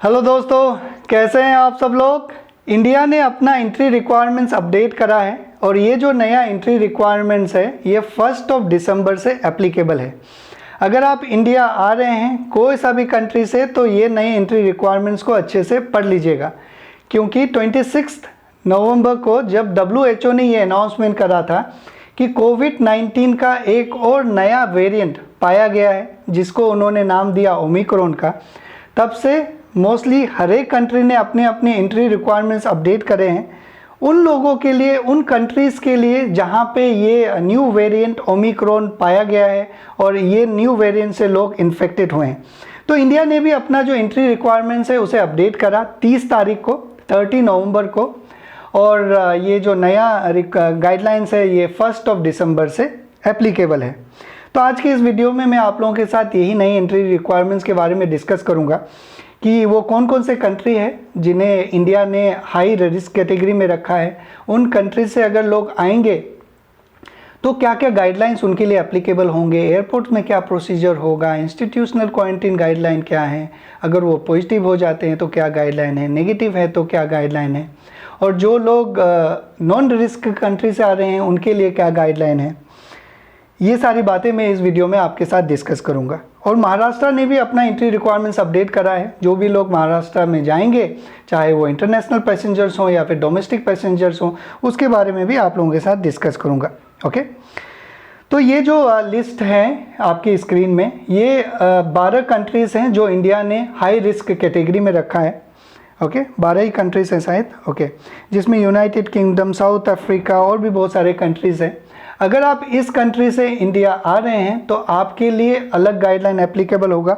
Hello दोस्तों, कैसे हैं आप सब लोग। इंडिया ने अपना एंट्री रिक्वायरमेंट्स अपडेट करा है और ये जो नया एंट्री रिक्वायरमेंट्स है ये 1 दिसंबर से एप्लीकेबल है। अगर आप इंडिया आ रहे हैं कोई सा भी कंट्री से तो ये नए एंट्री रिक्वायरमेंट्स को अच्छे से पढ़ लीजिएगा, क्योंकि 26 नवंबर को जब WHO ने ये अनाउंसमेंट करा था कि कोविड-19 का एक और नया वेरिएंट पाया गया है जिसको उन्होंने नाम दिया ओमिक्रॉन का, तब से मोस्टली हर एक कंट्री ने अपने अपने एंट्री रिक्वायरमेंट्स अपडेट करे हैं उन लोगों के लिए, उन कंट्रीज़ के लिए जहां पे ये न्यू वेरिएंट ओमिक्रॉन पाया गया है और ये न्यू वेरिएंट से लोग इन्फेक्टेड हुए हैं। तो इंडिया ने भी अपना जो एंट्री रिक्वायरमेंट्स है उसे अपडेट करा 30 तारीख को, 30 नवंबर को, और ये जो नया गाइडलाइंस है ये 1 दिसंबर से एप्लीकेबल है। तो आज की इस वीडियो में मैं आप लोगों के साथ यही नई एंट्री रिक्वायरमेंट्स के बारे में डिस्कस करूंगा कि वो कौन कौन से कंट्री है जिन्हें इंडिया ने हाई रिस्क कैटेगरी में रखा है। उन कंट्री से अगर लोग आएंगे तो क्या क्या गाइडलाइंस उनके लिए एप्लीकेबल होंगे, एयरपोर्ट में क्या प्रोसीजर होगा, इंस्टीट्यूशनल क्वारंटीन गाइडलाइन क्या है, अगर वो पॉजिटिव हो जाते हैं तो क्या गाइडलाइन है, नेगेटिव है तो क्या गाइडलाइन है, और जो लोग नॉन रिस्क कंट्री से आ रहे हैं उनके लिए क्या गाइडलाइन है। ये सारी बातें मैं इस वीडियो में आपके साथ डिस्कस करूंगा। और महाराष्ट्र ने भी अपना एंट्री रिक्वायरमेंट्स अपडेट करा है। जो भी लोग महाराष्ट्र में जाएंगे, चाहे वो इंटरनेशनल पैसेंजर्स हों या फिर डोमेस्टिक पैसेंजर्स हों, उसके बारे में भी आप लोगों के साथ डिस्कस करूंगा। ओके, तो ये जो लिस्ट है आपकी स्क्रीन में, ये 12 कंट्रीज़ हैं जो इंडिया ने हाई रिस्क कैटेगरी में रखा है। ओके, 12 ही कंट्रीज़ हैं शायद। ओके, जिसमें यूनाइटेड किंगडम, साउथ अफ्रीका और भी बहुत सारे कंट्रीज़ हैं। अगर आप इस कंट्री से इंडिया आ रहे हैं तो आपके लिए अलग गाइडलाइन एप्लीकेबल होगा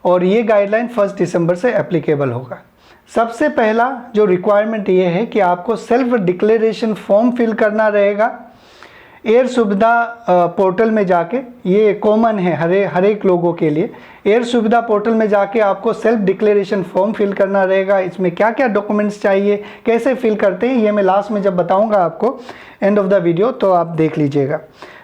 और ये गाइडलाइन 1 दिसंबर से एप्लीकेबल होगा। सबसे पहला जो रिक्वायरमेंट ये है कि आपको सेल्फ डिक्लेरेशन फॉर्म फिल करना रहेगा एयर सुविधा पोर्टल में जाके। ये कॉमन है हर एक लोगों के लिए। एयर सुविधा पोर्टल में जाके आपको सेल्फ डिक्लेरेशन फॉर्म फिल करना रहेगा। इसमें क्या क्या डॉक्यूमेंट्स चाहिए, कैसे फिल करते हैं, ये मैं लास्ट में जब बताऊंगा आपको एंड ऑफ द वीडियो, तो आप देख लीजिएगा।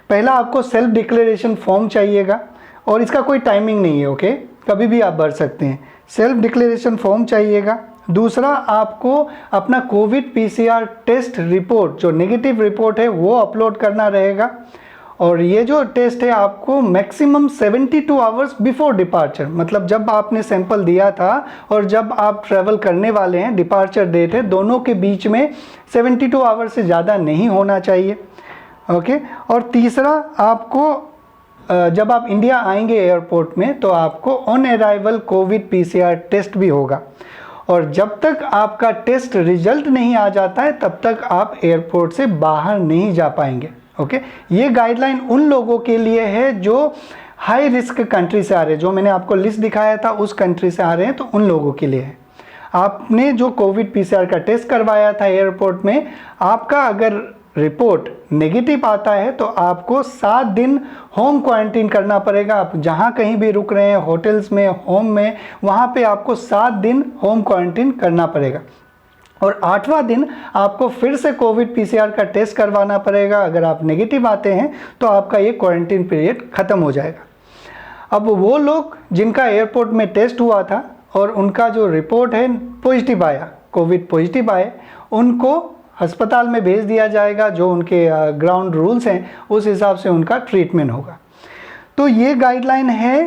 पहला आपको सेल्फ डिक्लेरेशन फॉर्म चाहिएगा और इसका कोई टाइमिंग नहीं है। ओके, कभी भी आप भर सकते हैं। सेल्फ डिक्लेरेशन फॉर्म चाहिएगा। दूसरा, आपको अपना कोविड PCR टेस्ट रिपोर्ट, जो नेगेटिव रिपोर्ट है, वो अपलोड करना रहेगा। और ये जो टेस्ट है आपको मैक्सिमम 72 आवर्स बिफोर डिपार्चर, मतलब जब आपने सैंपल दिया था और जब आप ट्रैवल करने वाले हैं, डिपार्चर डेट है, दोनों के बीच में 72 आवर्स से ज़्यादा नहीं होना चाहिए। ओके, और तीसरा, आपको जब आप इंडिया आएंगे एयरपोर्ट में तो आपको on arrival COVID PCR test भी होगा और जब तक आपका टेस्ट रिजल्ट नहीं आ जाता है तब तक आप एयरपोर्ट से बाहर नहीं जा पाएंगे। ओके, ये गाइडलाइन उन लोगों के लिए है जो हाई रिस्क कंट्री से आ रहे हैं। जो मैंने आपको लिस्ट दिखाया था उस कंट्री से आ रहे हैं तो उन लोगों के लिए है। आपने जो कोविड PCR का टेस्ट करवाया था एयरपोर्ट में, आपका अगर रिपोर्ट नेगेटिव आता है तो आपको 7 दिन होम क्वारंटीन करना पड़ेगा। आप जहाँ कहीं भी रुक रहे हैं, होटल्स में, होम में, वहाँ पे आपको 7 दिन होम क्वारंटीन करना पड़ेगा और 8वां दिन आपको फिर से कोविड PCR का टेस्ट करवाना पड़ेगा। अगर आप नेगेटिव आते हैं तो आपका ये क्वारंटीन पीरियड ख़त्म हो जाएगा। अब वो लोग जिनका एयरपोर्ट में टेस्ट हुआ था और उनका जो रिपोर्ट है पॉजिटिव आया, कोविड पॉजिटिव आए, उनको अस्पताल में भेज दिया जाएगा। जो उनके ग्राउंड रूल्स हैं उस हिसाब से उनका ट्रीटमेंट होगा। तो ये गाइडलाइन है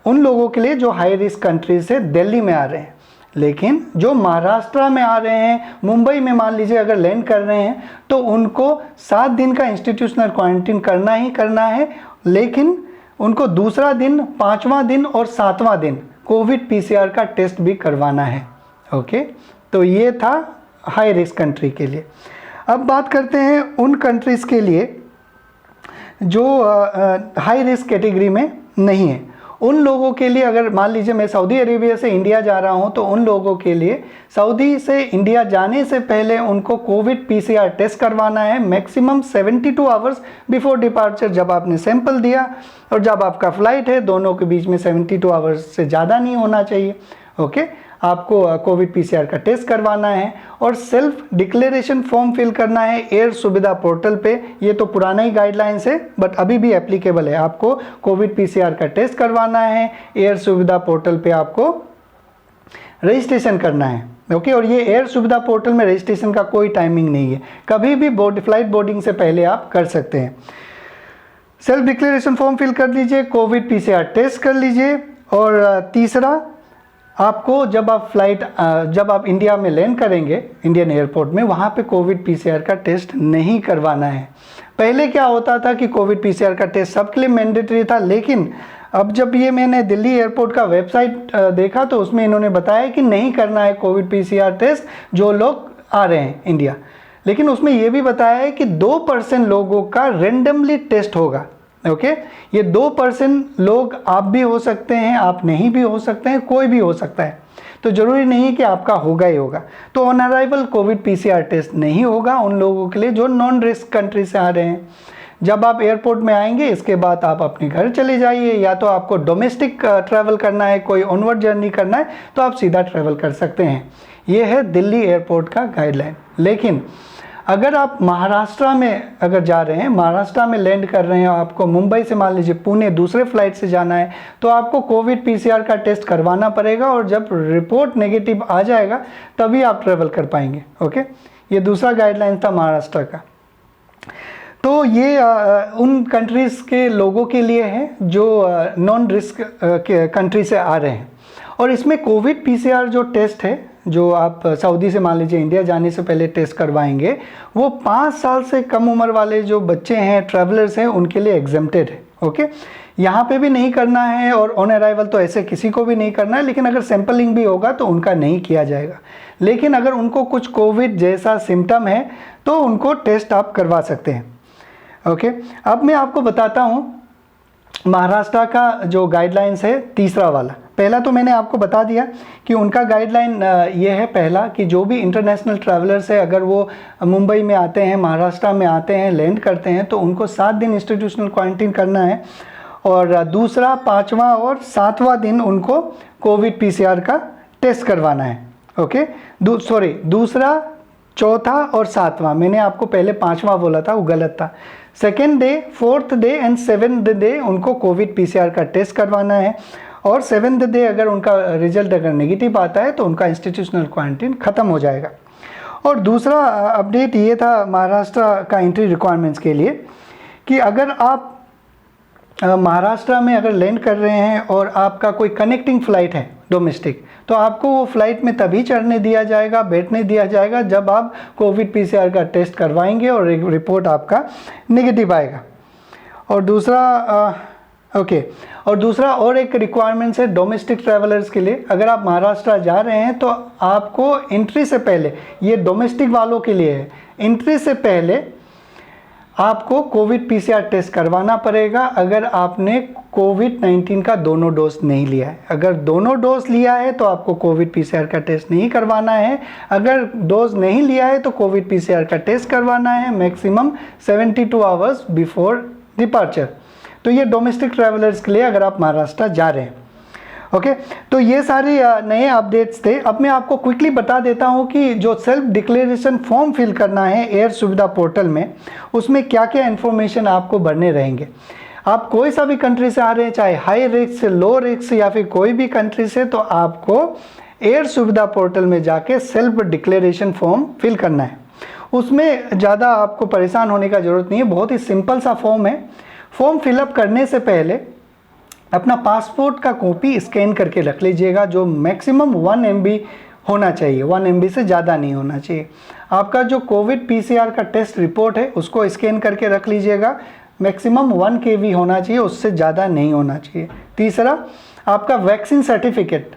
उन लोगों के लिए जो हाई रिस्क कंट्री से दिल्ली में आ रहे हैं। लेकिन जो महाराष्ट्र में आ रहे हैं, मुंबई में मान लीजिए अगर लैंड कर रहे हैं, तो उनको 7 दिन का इंस्टीट्यूशनल क्वारंटीन करना ही करना है। लेकिन उनको दूसरा दिन, 5वां दिन और 7वां दिन कोविड PCR का टेस्ट भी करवाना है। ओके, तो ये था हाई रिस्क कंट्री के लिए। अब बात करते हैं उन कंट्रीज़ के लिए जो हाई रिस्क कैटेगरी में नहीं है। उन लोगों के लिए, अगर मान लीजिए मैं सऊदी अरेबिया से इंडिया जा रहा हूं, तो उन लोगों के लिए सऊदी से इंडिया जाने से पहले उनको कोविड PCR टेस्ट करवाना है मैक्सिमम 72 आवर्स बिफोर डिपार्चर। जब आपने सैंपल दिया और जब आपका फ़्लाइट है, दोनों के बीच में 72 आवर्स से ज़्यादा नहीं होना चाहिए। ओके, आपको कोविड PCR का टेस्ट करवाना है और सेल्फ डिक्लेरेशन फॉर्म फिल करना है एयर सुविधा पोर्टल पे। ये तो पुराना ही गाइडलाइंस है बट अभी भी एप्लीकेबल है। आपको कोविड PCR का टेस्ट करवाना है, एयर सुविधा पोर्टल पे आपको रजिस्ट्रेशन करना है। ओके, और ये एयर सुविधा पोर्टल में रजिस्ट्रेशन का कोई टाइमिंग नहीं है, कभी भी फ्लाइट बोर्डिंग से पहले आप कर सकते हैं। सेल्फ डिक्लेरेशन फॉर्म फिल कर लीजिए, कोविड PCR टेस्ट कर लीजिए, और तीसरा आपको जब आप इंडिया में लैंड करेंगे इंडियन एयरपोर्ट में, वहाँ पे कोविड PCR का टेस्ट नहीं करवाना है। पहले क्या होता था कि कोविड PCR का टेस्ट सबके लिए मैंडेटरी था, लेकिन अब जब ये मैंने दिल्ली एयरपोर्ट का वेबसाइट देखा तो उसमें इन्होंने बताया कि नहीं करना है कोविड PCR टेस्ट जो लोग आ रहे हैं इंडिया। लेकिन उसमें ये भी बताया है कि 2% लोगों का रेंडमली टेस्ट होगा। ओके, ये 2% लोग आप भी हो सकते हैं, आप नहीं भी हो सकते हैं, कोई भी हो सकता है, तो ज़रूरी नहीं है कि आपका होगा ही होगा। तो on arrival COVID PCR test नहीं होगा उन लोगों के लिए जो नॉन रिस्क कंट्री से आ रहे हैं। जब आप एयरपोर्ट में आएंगे इसके बाद आप अपने घर चले जाइए, या तो आपको डोमेस्टिक ट्रैवल करना है, कोई ऑनवर्ड जर्नी करना है, तो आप सीधा ट्रैवल कर सकते हैं। ये है दिल्ली एयरपोर्ट का गाइडलाइन। लेकिन अगर आप महाराष्ट्र में अगर जा रहे हैं, महाराष्ट्र में लैंड कर रहे हैं, आपको मुंबई से मान लीजिए पुणे दूसरे फ्लाइट से जाना है, तो आपको कोविड PCR का टेस्ट करवाना पड़ेगा, और जब रिपोर्ट नेगेटिव आ जाएगा तभी आप ट्रैवल कर पाएंगे। ओके, ये दूसरा गाइडलाइन था महाराष्ट्र का। तो ये उन कंट्रीज़ के लोगों के लिए है जो नॉन रिस्क कंट्री से आ रहे हैं। और इसमें कोविड PCR जो टेस्ट है, जो आप सऊदी से मान लीजिए इंडिया जाने से पहले टेस्ट करवाएंगे, वो 5 साल से कम उम्र वाले जो बच्चे हैं, ट्रैवलर्स हैं, उनके लिए एग्जेम्प्टेड है। ओके, यहाँ पे भी नहीं करना है, और ऑन अराइवल तो ऐसे किसी को भी नहीं करना है, लेकिन अगर सैंपलिंग भी होगा तो उनका नहीं किया जाएगा। लेकिन अगर उनको कुछ कोविड जैसा सिम्टम है तो उनको टेस्ट आप करवा सकते हैं। ओके, अब मैं आपको बताता हूँ महाराष्ट्र का जो गाइडलाइंस है, तीसरा वाला। पहला तो मैंने आपको बता दिया कि उनका गाइडलाइन ये है पहला, कि जो भी इंटरनेशनल ट्रैवलर्स है अगर वो मुंबई में आते हैं, महाराष्ट्र में आते हैं, लैंड करते हैं, तो उनको 7 दिन इंस्टीट्यूशनल क्वारंटीन करना है। और दूसरा, 5वां और 7वां दिन उनको कोविड PCR का टेस्ट करवाना है। ओके, दूसरा, चौथा और 7वां, मैंने आपको पहले 5वां बोला था, वो गलत था। 2nd day, 4th day and 7th day उनको कोविड PCR का टेस्ट करवाना है, और 7th डे अगर उनका रिजल्ट अगर नेगेटिव आता है तो उनका इंस्टीट्यूशनल क्वारंटीन ख़त्म हो जाएगा। और दूसरा अपडेट ये था महाराष्ट्र का एंट्री रिक्वायरमेंट्स के लिए, कि अगर आप महाराष्ट्र में अगर लैंड कर रहे हैं और आपका कोई कनेक्टिंग फ़्लाइट है डोमेस्टिक, तो आपको वो फ्लाइट में तभी चढ़ने दिया जाएगा, बैठने दिया जाएगा जब आप कोविड PCR का टेस्ट करवाएंगे और रिपोर्ट आपका नेगेटिव आएगा। और दूसरा और एक रिक्वायरमेंट्स है डोमेस्टिक ट्रैवलर्स के लिए। अगर आप महाराष्ट्र जा रहे हैं तो आपको एंट्री से पहले, ये डोमेस्टिक वालों के लिए है, एंट्री से पहले आपको कोविड PCR टेस्ट करवाना पड़ेगा अगर आपने कोविड-19 का दोनों डोज नहीं लिया है। अगर दोनों डोज लिया है तो आपको कोविड PCR का टेस्ट नहीं करवाना है। अगर डोज नहीं लिया है तो कोविड PCR का टेस्ट करवाना है मैक्सिमम 72 आवर्स बिफोर डिपार्चर। तो ये डोमेस्टिक ट्रैवलर्स के लिए अगर आप महाराष्ट्र जा रहे हैं। ओके, तो ये सारे नए अपडेट्स थे। अब मैं आपको क्विकली बता देता हूँ कि जो सेल्फ डिक्लेरेशन फॉर्म फिल करना है एयर सुविधा पोर्टल में, उसमें क्या क्या इन्फॉर्मेशन आपको भरने रहेंगे। आप कोई सा भी कंट्री से आ रहे हैं, चाहे हाई रिस्क से, लो रिस्क से, या फिर कोई भी कंट्री से, तो आपको एयर सुविधा पोर्टल में जाके सेल्फ डिक्लेरेशन फॉर्म फिल करना है। उसमें ज़्यादा आपको परेशान होने का ज़रूरत नहीं है, बहुत ही सिंपल सा फॉर्म है। फॉर्म फिलअप करने से पहले अपना पासपोर्ट का कॉपी स्कैन करके रख लीजिएगा, जो मैक्सिमम 1 MB होना चाहिए, 1 MB से ज़्यादा नहीं होना चाहिए। आपका जो कोविड PCR का टेस्ट रिपोर्ट है उसको स्कैन करके रख लीजिएगा, मैक्सिमम 1 KB होना चाहिए, उससे ज़्यादा नहीं होना चाहिए। तीसरा, आपका वैक्सीन सर्टिफिकेट,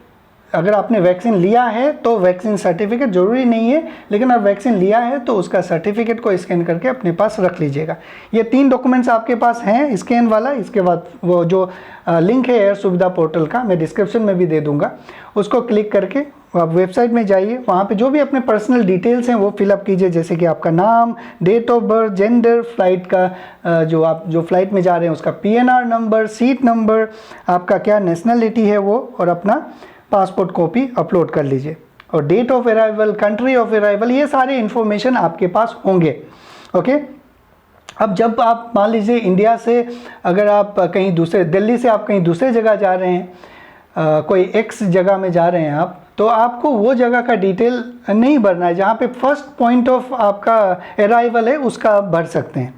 अगर आपने वैक्सीन लिया है तो वैक्सीन सर्टिफिकेट, ज़रूरी नहीं है, लेकिन आप वैक्सीन लिया है तो उसका सर्टिफिकेट को स्कैन करके अपने पास रख लीजिएगा। ये 3 डॉक्यूमेंट्स आपके पास हैं स्कैन वाला। इसके बाद वो जो लिंक है एयर सुविधा पोर्टल का, मैं डिस्क्रिप्शन में भी दे दूंगा, उसको क्लिक करके आप वेबसाइट में जाइए। वहाँ पे जो भी अपने पर्सनल डिटेल्स हैं वो फिलअप कीजिए, जैसे कि आपका नाम, date of birth, gender, flight का जो फ्लाइट में जा रहे हैं उसका PNR नंबर, सीट नंबर, आपका क्या नेशनलिटी है वो, और अपना पासपोर्ट कॉपी अपलोड कर लीजिए। और date of arrival, country of arrival, ये सारे इन्फॉर्मेशन आपके पास होंगे। ओके, अब जब आप मान लीजिए इंडिया से अगर आप कहीं दूसरे, दिल्ली से आप कहीं दूसरे जगह जा रहे हैं, कोई एक्स जगह में जा रहे हैं आप, तो आपको वो जगह का डिटेल नहीं भरना है, जहाँ पे फर्स्ट पॉइंट ऑफ आपका अराइवल है उसका भर सकते हैं।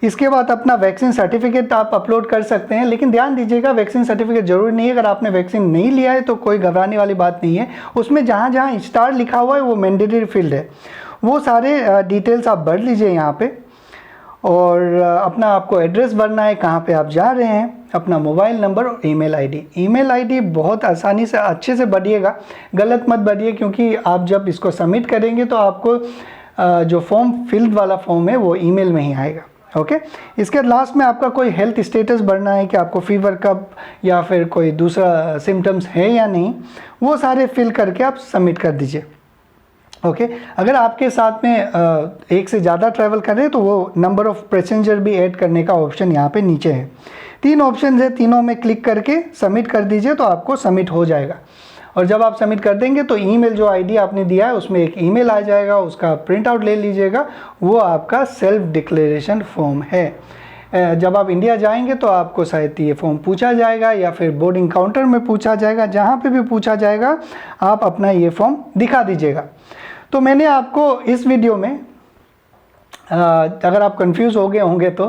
इसके बाद अपना वैक्सीन सर्टिफिकेट आप अपलोड कर सकते हैं, लेकिन ध्यान दीजिएगा वैक्सीन सर्टिफिकेट ज़रूरी नहीं है। अगर आपने वैक्सीन नहीं लिया है तो कोई घबराने वाली बात नहीं है। उसमें जहाँ जहाँ स्टार लिखा हुआ है वो मैंडेटरी फील्ड है, वो सारे डिटेल्स आप भर लीजिए यहाँ पे। और अपना आपको एड्रेस भरना है, कहाँ पे आप जा रहे हैं, अपना मोबाइल नंबर और ईमेल आईडी। ईमेल आईडी बहुत आसानी से अच्छे से भरिएगा, गलत मत भरिए, क्योंकि आप जब इसको सबमिट करेंगे तो आपको जो फॉर्म फिल्ड वाला फॉर्म है वो ईमेल में ही आएगा। ओके, इसके लास्ट में आपका कोई हेल्थ स्टेटस भरना है कि आपको फीवर कब या फिर कोई दूसरा सिम्टम्स है या नहीं, वो सारे फिल करके आप सबमिट कर दीजिए। ओके, अगर आपके साथ में एक से ज़्यादा ट्रैवल कर रहे हैं तो वो नंबर ऑफ़ पैसेंजर भी ऐड करने का ऑप्शन यहाँ पे नीचे है। 3 ऑप्शन है, तीनों में क्लिक करके सबमिट कर दीजिए तो आपको सबमिट हो जाएगा। और जब आप सबमिट कर देंगे तो ईमेल जो आईडी आपने दिया है उसमें एक ईमेल आ जाएगा, उसका प्रिंट आउट ले लीजिएगा, वो आपका सेल्फ डिक्लेरेशन फॉर्म है। जब आप इंडिया जाएंगे तो आपको शायद ये फॉर्म पूछा जाएगा या फिर बोर्डिंग काउंटर में पूछा जाएगा, जहाँ पे भी पूछा जाएगा आप अपना ये फॉर्म दिखा दीजिएगा। तो मैंने आपको इस वीडियो में अगर आप कंफ्यूज हो गए होंगे तो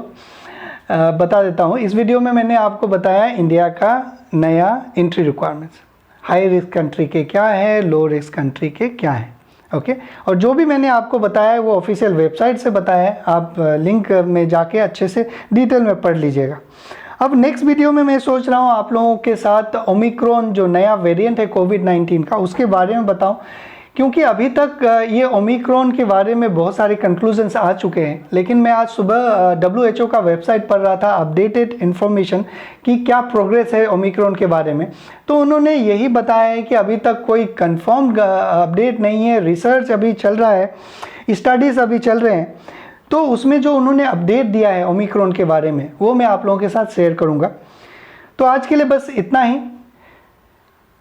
बता देता हूँ। इस वीडियो में मैंने आपको बताया इंडिया का नया entry requirements, high risk country के क्या है, लो रिस्क कंट्री के क्या है। ओके, और जो भी मैंने आपको बताया है वो ऑफिशियल वेबसाइट से बताया है, आप लिंक में जाके अच्छे से डिटेल में पढ़ लीजिएगा। अब नेक्स्ट वीडियो में मैं सोच रहा हूँ आप लोगों के साथ ओमिक्रॉन जो नया वेरिएंट है कोविड-19 का, उसके बारे में बताऊँ, क्योंकि अभी तक ये ओमिक्रॉन के बारे में बहुत सारे कंक्लूजन्स आ चुके हैं। लेकिन मैं आज सुबह WHO का वेबसाइट पढ़ रहा था, अपडेटेड इन्फॉर्मेशन कि क्या प्रोग्रेस है ओमिक्रॉन के बारे में, तो उन्होंने यही बताया है कि अभी तक कोई कंफर्म अपडेट नहीं है, रिसर्च अभी चल रहा है, स्टडीज़ अभी चल रहे हैं। तो उसमें जो उन्होंने अपडेट दिया है ओमिक्रॉन के बारे में वो मैं आप लोगों के साथ शेयर करूँगा। तो आज के लिए बस इतना ही,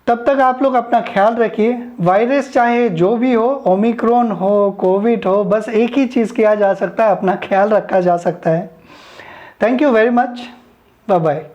तब तक आप लोग अपना ख्याल रखिए। वायरस चाहे जो भी हो, ओमिक्रॉन हो, कोविड हो, बस एक ही चीज़ किया जा सकता है, अपना ख्याल रखा जा सकता है। Thank you very much, bye bye.